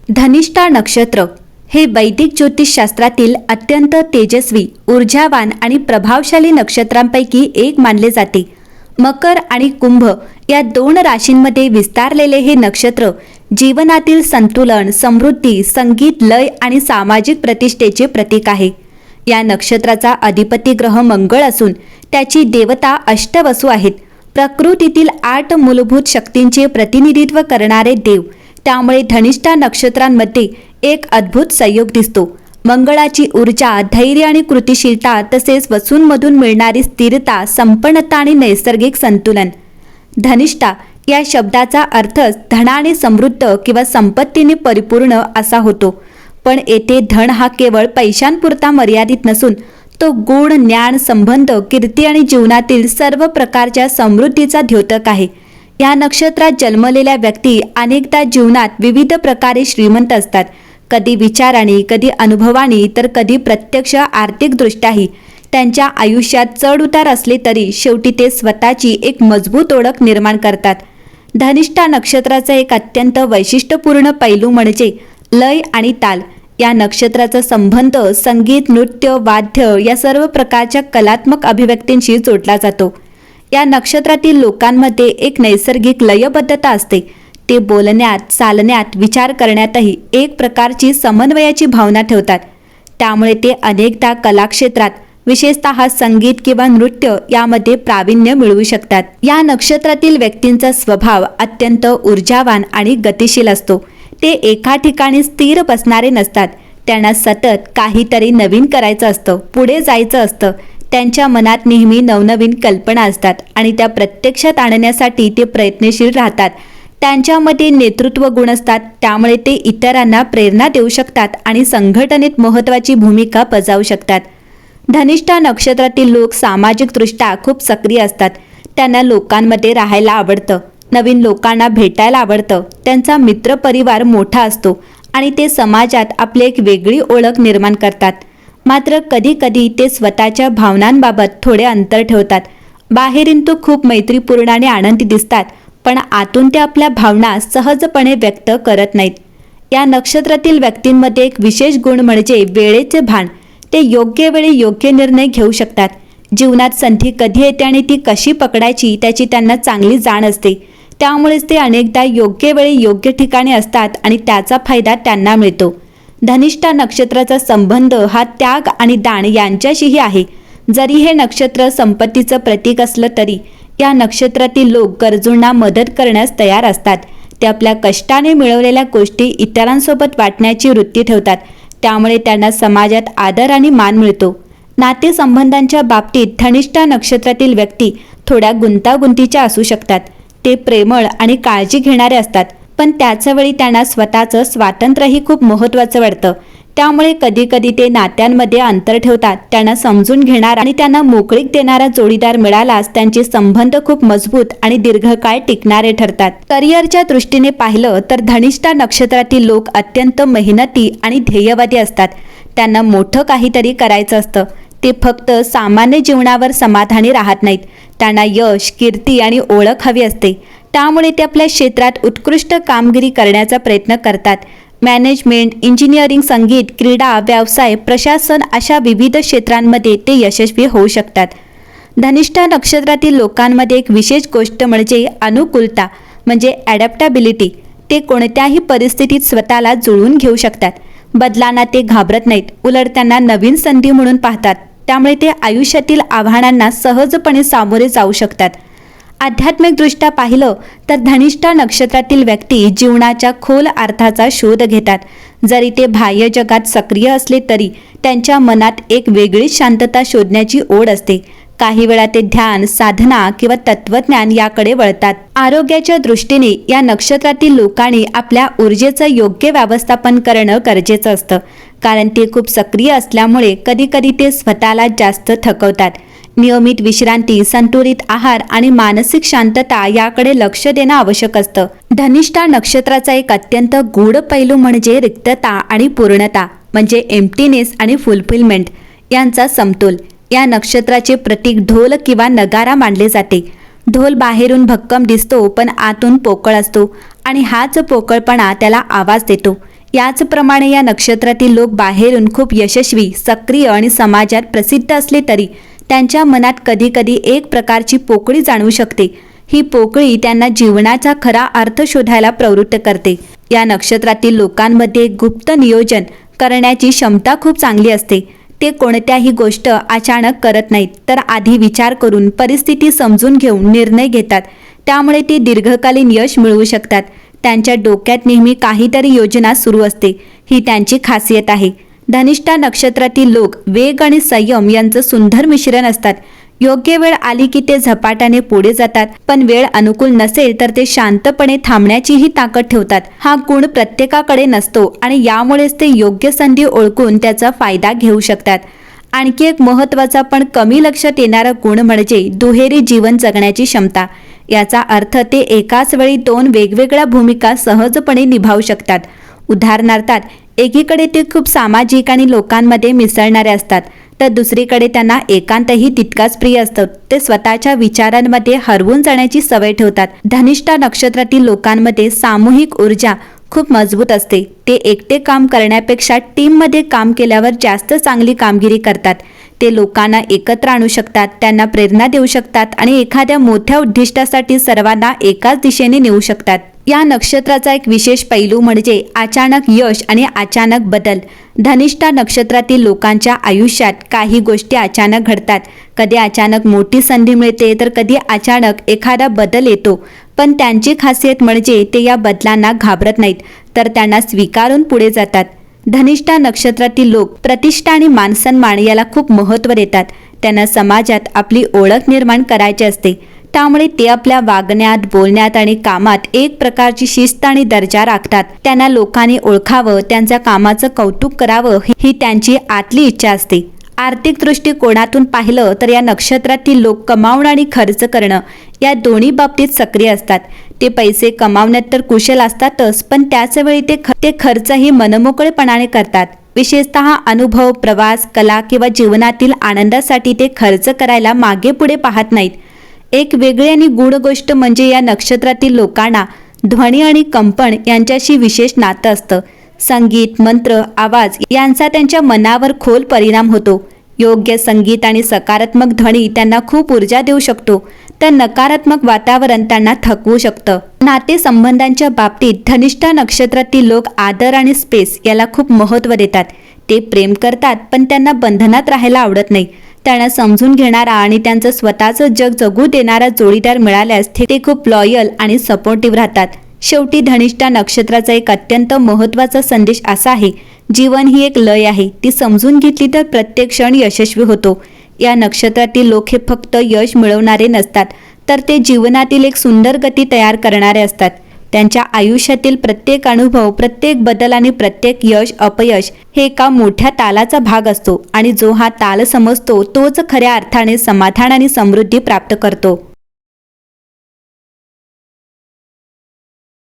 धनिष्ठा नक्षत्र हे वैदिक ज्योतिषशास्त्रातील अत्यंत तेजस्वी, ऊर्जावान आणि प्रभावशाली नक्षत्रांपैकी एक मानले जाते. मकर आणि कुंभ या दोन राशींमध्ये विस्तारलेले हे नक्षत्र जीवनातील संतुलन, समृद्धी, संगीत, लय आणि सामाजिक प्रतिष्ठेचे प्रतीक आहे. या नक्षत्राचा अधिपती ग्रह मंगळ असून त्याची देवता अष्टवसू आहेत. प्रकृतीतील 8 मूलभूत शक्तींचे प्रतिनिधित्व करणारे देव. त्यामुळे धनिष्ठा नक्षत्रांमध्ये एक अद्भुत संयोग दिसतो. मंगळाची ऊर्जा, धैर्य आणि कृतिशीलता, तसेच वसूंमधून मिळणारी स्थिरता, संपन्नता आणि नैसर्गिक संतुलन. धनिष्ठा या शब्दाचा अर्थच धन आणि समृद्ध किंवा संपत्तीने परिपूर्ण असा होतो. पण येथे धन हा केवळ पैशांपुरता मर्यादित नसून तो गुण, ज्ञान, संबंध, कीर्ती आणि जीवनातील सर्व प्रकारच्या समृद्धीचा द्योतक आहे. या नक्षत्रात जन्मलेल्या व्यक्ती अनेकदा जीवनात विविध प्रकारे श्रीमंत असतात. कधी विचारांनी, कधी अनुभवांनी, तर कधी प्रत्यक्ष आर्थिकदृष्ट्याही. त्यांच्या आयुष्यात चढउतार असले तरी शेवटी ते स्वतःची एक मजबूत ओळख निर्माण करतात. धनिष्ठा नक्षत्राचा एक अत्यंत वैशिष्ट्यपूर्ण पैलू म्हणजे लय आणि ताल. या नक्षत्राचा संबंध संगीत, नृत्य, वाद्य या सर्व प्रकारच्या कलात्मक अभिव्यक्तींशी जोडला जातो. या नक्षत्रातील लोकांमध्ये एक नैसर्गिक लयबद्धता असते. ते बोलण्यात, चालण्यात, विचार करण्यातही एक प्रकारची समन्वयाची भावना ठेवतात. त्यामुळे ते अनेकदा कलाक्षेत्रात, विशेषतः संगीत किंवा नृत्य यामध्ये प्रावीण्य मिळवू शकतात. या नक्षत्रातील व्यक्तींचा स्वभाव अत्यंत ऊर्जावान आणि गतिशील असतो. ते एका ठिकाणी स्थिर बसणारे नसतात. त्यांना सतत काहीतरी नवीन करायचं असतं, पुढे जायचं असतं. त्यांच्या मनात नेहमी नवनवीन कल्पना असतात आणि त्या प्रत्यक्षात आणण्यासाठी ते प्रयत्नशील राहतात. त्यांच्यामध्ये नेतृत्व गुण असतात. त्यामुळे ते इतरांना प्रेरणा देऊ शकतात आणि संघटनेत महत्त्वाची भूमिका बजावू शकतात. धनिष्ठा नक्षत्रातील लोक सामाजिकदृष्ट्या खूप सक्रिय असतात. त्यांना लोकांमध्ये राहायला आवडतं, नवीन लोकांना भेटायला आवडतं. त्यांचा मित्रपरिवार मोठा असतो आणि ते समाजात आपली एक वेगळी ओळख निर्माण करतात. मात्र कधीकधी ते स्वतःच्या भावनांबाबत थोडे अंतर ठेवतात. बाहेरून तो खूप मैत्रीपूर्ण आणि आनंदी दिसतात, पण आतून ते आपल्या भावना सहजपणे व्यक्त करत नाहीत. या नक्षत्रातील व्यक्तींमध्ये एक विशेष गुण म्हणजे वेळेचे भान. ते योग्य वेळी योग्य निर्णय घेऊ शकतात. जीवनात संधी कधी येते आणि ती कशी पकडायची त्याची त्यांना चांगली जाण असते. त्यामुळेच ते अनेकदा योग्य वेळी योग्य ठिकाणी असतात आणि त्याचा फायदा त्यांना मिळतो. धनिष्ठा नक्षत्राचा संबंध हा त्याग आणि दान यांच्याशीही आहे. जरी हे नक्षत्र संपत्तीचं प्रतीक असलं तरी या नक्षत्रातील लोक गरजूंना मदत करण्यास तयार असतात. ते आपल्या कष्टाने मिळवलेल्या गोष्टी इतरांसोबत वाटण्याची वृत्ती ठेवतात. त्यामुळे त्यांना समाजात आदर आणि मान मिळतो. नातेसंबंधांच्या बाबतीत धनिष्ठा नक्षत्रातील व्यक्ती थोड्या गुंतागुंतीच्या असू शकतात. ते प्रेमळ आणि काळजी घेणारे असतात, पण त्याचवेळी त्यांना स्वतःचं स्वातंत्र्यही खूप महत्त्वाचं वाटतं. त्यामुळे कधीकधी ते नात्यांमध्ये अंतर ठेवतात. त्यांना समजून घेणार आणि त्यांना मोकळीक देणारा जोडीदार मिळालाच त्यांचे संबंध खूप मजबूत आणि दीर्घकाळ टिकणारे ठरतात. करिअरच्या दृष्टीने पाहिलं तर धनिष्ठा नक्षत्रातील लोक अत्यंत मेहनती आणि ध्येयवादी असतात. त्यांना मोठं काहीतरी करायचं असतं. ते फक्त सामान्य जीवनावर समाधानी राहत नाहीत. त्यांना यश, कीर्ती आणि ओळख हवी असते. त्यामुळे ते आपल्या क्षेत्रात उत्कृष्ट कामगिरी करण्याचा प्रयत्न करतात. मॅनेजमेंट, इंजिनिअरिंग, संगीत, क्रीडा, व्यवसाय, प्रशासन अशा विविध क्षेत्रांमध्ये ते यशस्वी होऊ शकतात. धनिष्ठा नक्षत्रातील लोकांमध्ये एक विशेष गोष्ट म्हणजे अनुकूलता, म्हणजे ॲडॅप्टॅबिलिटी. ते कोणत्याही परिस्थितीत स्वतःला जुळवून घेऊ शकतात. बदलांना ते घाबरत नाहीत, उलट त्यांना नवीन संधी म्हणून पाहतात. त्यामुळे ते आयुष्यातील आव्हानांना सहजपणे सामोरे जाऊ शकतात. आध्यात्मिकदृष्ट्या पाहिलं तर धनिष्ठा नक्षत्रातील व्यक्ती जीवनाच्या खोल अर्थाचा शोध घेतात. जरी ते बाह्य जगात सक्रिय असले तरी त्यांच्या मनात एक वेगळीच शांतता शोधण्याची ओढ असते. काही वेळा ते ध्यान, साधना किंवा तत्वज्ञान याकडे वळतात. आरोग्याच्या दृष्टीने या नक्षत्रातील लोकांनी आपल्या ऊर्जेचं योग्य व्यवस्थापन करणं गरजेचं असतं. कारण ते खूप सक्रिय असल्यामुळे कधीकधी ते स्वतःला जास्त थकवतात. नियमित विश्रांती, संतुलित आहार आणि मानसिक शांतता याकडे लक्ष देणं आवश्यक असतं. धनिष्ठा नक्षत्राचा एक अत्यंत गूढ पैलू म्हणजे रिक्तता आणि पूर्णता, म्हणजे एम्प्टीनेस आणि फुलफिलमेंट यांचा समतोल. या नक्षत्राचे प्रतीक ढोल किंवा नगारा मानले जाते. ढोल बाहेरून भक्कम दिसतो पण आतून पोकळ असतो आणि हाच पोकळपणा त्याला आवाज देतो. याचप्रमाणे या नक्षत्रातील लोक बाहेरून खूप यशस्वी, सक्रिय आणि समाजात प्रसिद्ध असले तरी त्यांच्या मनात कधीकधी एक प्रकारची पोकळी जाणवू शकते. ही पोकळी त्यांना जीवनाचा खरा अर्थ शोधायला प्रवृत्त करते. या नक्षत्रातील लोकांमध्ये गुप्त नियोजन करण्याची क्षमता खूप चांगली असते. ते कोणत्याही गोष्ट अचानक करत नाहीत, तर आधी विचार करून परिस्थिती समजून घेऊन निर्णय घेतात. त्यामुळे ते दीर्घकालीन यश मिळवू शकतात. त्यांच्या डोक्यात नेहमी काहीतरी योजना सुरू असते, ही त्यांची खासियत आहे. धनिष्ठा नक्षत्रातील लोक वेग आणि संयम यांचं सुंदर मिश्रण असतात. योग्य वेळ आली की ते झपाट्याने पुढे जातात, पण वेळ अनुकूल नसेल तर ते शांतपणे थांबण्याचीही ताकद ठेवतात. हा गुण प्रत्येकाकडे नसतो आणि यामुळेच ते योग्य संधी ओळखून त्याचा फायदा घेऊ शकतात. आणखी एक महत्त्वाचा पण कमी लक्षात येणारा गुण म्हणजे दुहेरी जीवन जगण्याची क्षमता. याचा अर्थ ते एकाच वेळी 2 वेगवेगळ्या भूमिका सहजपणे निभावू शकतात. उदाहरणार्थ, एकीकडे ते खूप सामाजिक आणि लोकांमध्ये मिसळणारे असतात, तर दुसरीकडे त्यांना एकांतही तितकाच प्रिय असतं. ते स्वतःच्या विचारांमध्ये हरवून जाण्याची सवय ठेवतात. धनिष्ठा नक्षत्रातील लोकांमध्ये सामूहिक ऊर्जा खूप मजबूत असते. ते एकटे काम करण्यापेक्षा टीममध्ये काम केल्यावर जास्त चांगली कामगिरी करतात. ते लोकांना एकत्र आणू शकतात, त्यांना प्रेरणा देऊ शकतात आणि एखाद्या मोठ्या उद्दिष्टासाठी सर्वांना एकाच दिशेने नेऊ शकतात. या नक्षत्राचा एक विशेष पैलू म्हणजे अचानक यश आणि अचानक बदल. धनिष्ठा नक्षत्रातील लोकांच्या आयुष्यात काही गोष्टी अचानक घडतात. कधी अचानक मोठी संधी मिळते, तर कधी अचानक एखादा बदल येतो. पण त्यांची खासियत म्हणजे ते या बदलांना घाबरत नाहीत, तर त्यांना स्वीकारून पुढे जातात. धनिष्ठा नक्षत्रातील लोक प्रतिष्ठा आणि मानसन्मान याला खूप महत्त्व देतात. त्यांना समाजात आपली ओळख निर्माण करायची असते. त्यामुळे ते आपल्या वागण्यात, बोलण्यात आणि कामात एक प्रकारची शिस्त आणि दर्जा राखतात. त्यांना लोकांनी ओळखावं, त्यांच्या कामाचं कौतुक करावं ही त्यांची आतली इच्छा असते. आर्थिक दृष्टिकोनातून पाहिलं तर या नक्षत्रातील लोक कमावणं आणि खर्च करणं या दोन्ही बाबतीत सक्रिय असतात. ते पैसे कमावण्यात तर कुशल असतातच, पण त्याच वेळी ते खर्चही मनमोकळेपणाने करतात. विशेषतः अनुभव, प्रवास, कला किंवा जीवनातील आनंदासाठी ते खर्च करायला मागे पुढे पाहत नाहीत. एक वेगळी आणि गूढ गोष्ट म्हणजे या नक्षत्रातील लोकांना ध्वनी आणि कंपन यांच्याशी विशेष नातं असतं. संगीत, मंत्र, आवाज यांचा त्यांच्या मनावर खोल परिणाम होतो. योग्य संगीत आणि सकारात्मक ध्वनी त्यांना खूप ऊर्जा देऊ शकतो, तर नकारात्मक वातावरण त्यांना थकवू शकतं. नातेसंबंधांच्या बाबतीत धनिष्ठा नक्षत्रातील लोक आदर आणि स्पेस याला खूप महत्त्व देतात. ते प्रेम करतात, पण त्यांना बंधनात राहायला आवडत नाही. त्यांना समजून घेणारा आणि त्यांचं स्वतःचं जग जगू देणारा जोडीदार मिळाल्यास ते खूप लॉयल आणि सपोर्टिव्ह राहतात. शेवटी धनिष्ठा नक्षत्राचा एक अत्यंत महत्त्वाचा संदेश असा आहे, जीवन ही एक लय आहे. ती समजून घेतली तर प्रत्येक क्षण यशस्वी होतो. या नक्षत्रातील लोक हे फक्त यश मिळवणारे नसतात, तर ते जीवनातील एक सुंदर गती तयार करणारे असतात. त्यांच्या आयुष्यातील प्रत्येक अनुभव, प्रत्येक बदल आणि प्रत्येक यश अपयश हे एका मोठ्या तालाचा भाग असतो आणि जो हा ताल समजतो तोच खऱ्या अर्थाने समाधान आणि समृद्धी प्राप्त करतो.